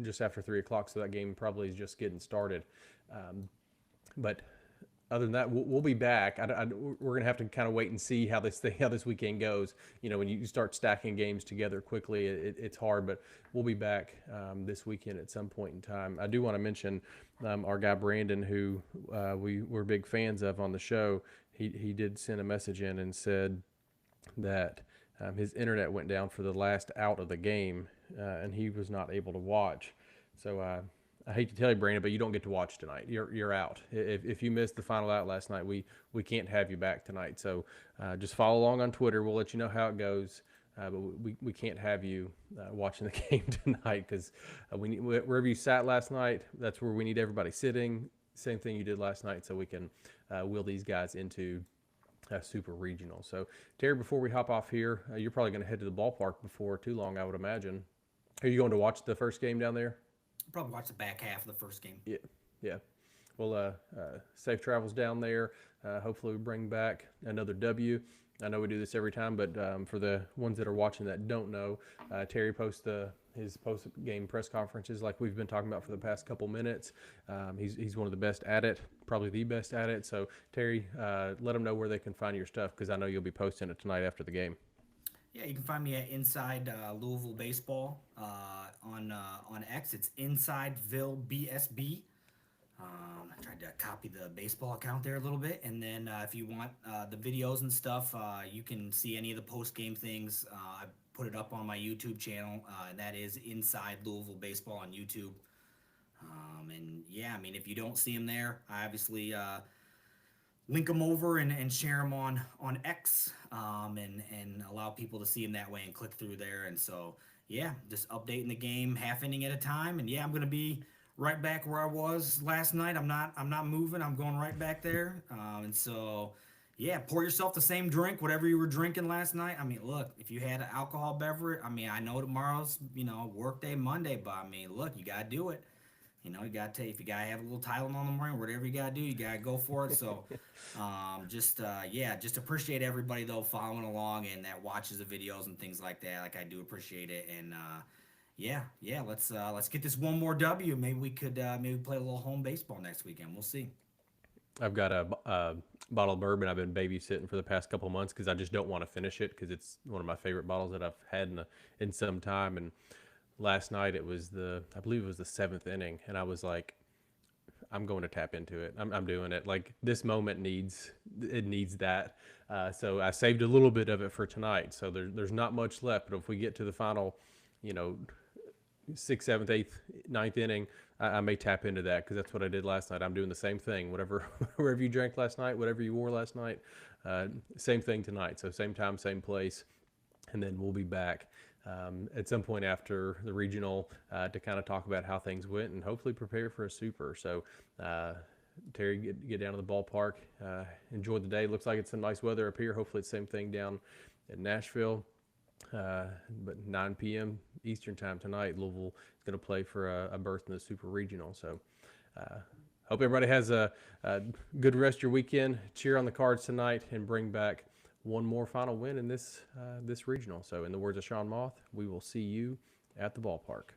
just after 3 o'clock, so that game probably is just getting started. But Other than that, we'll be back. We're gonna have to kind of wait and see how this weekend goes. When you start stacking games together quickly, it's hard. But we'll be back this weekend at some point in time. I do want to mention our guy Brandon, who we're big fans of on the show. He did send a message in and said that his internet went down for the last out of the game, and he was not able to watch. So I hate to tell you, Brandon, but you don't get to watch tonight. You're out. If you missed the final out last night, we can't have you back tonight. So just follow along on Twitter. We'll let you know how it goes. But we can't have you watching the game tonight because wherever you sat last night, that's where we need everybody sitting. Same thing you did last night, so we can wheel these guys into super regional. So Terry, before we hop off here, you're probably going to head to the ballpark before too long, I would imagine. Are you going to watch the first game down there? Probably watch the back half of the first game. Yeah, yeah. Well, safe travels down there. Hopefully, we bring back another W. I know we do this every time, but for the ones that are watching that don't know, Terry posts his post-game press conferences like we've been talking about for the past couple minutes. He's one of the best at it, probably the best at it. So, Terry, let them know where they can find your stuff because I know you'll be posting it tonight after the game. Yeah, you can find me at Inside Louisville Baseball on X. It's Insideville BSB. I tried to copy the baseball account there a little bit, and then if you want the videos and stuff, you can see any of the post game things. I put it up on my YouTube channel, and that is Inside Louisville Baseball on YouTube. And yeah, I mean, if you don't see them there, I obviously link them over and share them on X, and allow people to see them that way and click through there. And so yeah, just updating the game half inning at a time. And yeah, I'm gonna be right back where I was last night. I'm not moving. I'm going right back there. And so yeah, pour yourself the same drink, whatever you were drinking last night. I mean, look, if you had an alcohol beverage, I mean, I know tomorrow's work day Monday, but I mean, look, you gotta do it. You gotta take, if you gotta have a little Tylenol in the morning, whatever you gotta do, you gotta go for it. So, just appreciate everybody though following along and that watches the videos and things like that. Like I do appreciate it, and let's get this one more W. Maybe we could maybe play a little home baseball next weekend. We'll see. I've got a bottle of bourbon I've been babysitting for the past couple months because I just don't want to finish it because it's one of my favorite bottles that I've had in some time. And last night I believe it was the seventh inning, and I was like, I'm going to tap into it. I'm doing it. Like this moment needs that. So I saved a little bit of it for tonight. So there's not much left. But if we get to the final, you know, sixth, seventh, eighth, ninth inning, I may tap into that because that's what I did last night. I'm doing the same thing. Wherever you drank last night, whatever you wore last night, same thing tonight. So same time, same place, and then we'll be back at some point after the regional to kind of talk about how things went and hopefully prepare for a super. So, Terry, get down to the ballpark, enjoy the day. Looks like it's some nice weather up here. Hopefully, it's the same thing down in Nashville. But 9 p.m. Eastern time tonight, Louisville is going to play for a berth in the Super Regional. So, hope everybody has a good rest of your weekend. Cheer on the Cards tonight and bring back one more final win in this regional. So, in the words of Sean Moth, we will see you at the ballpark.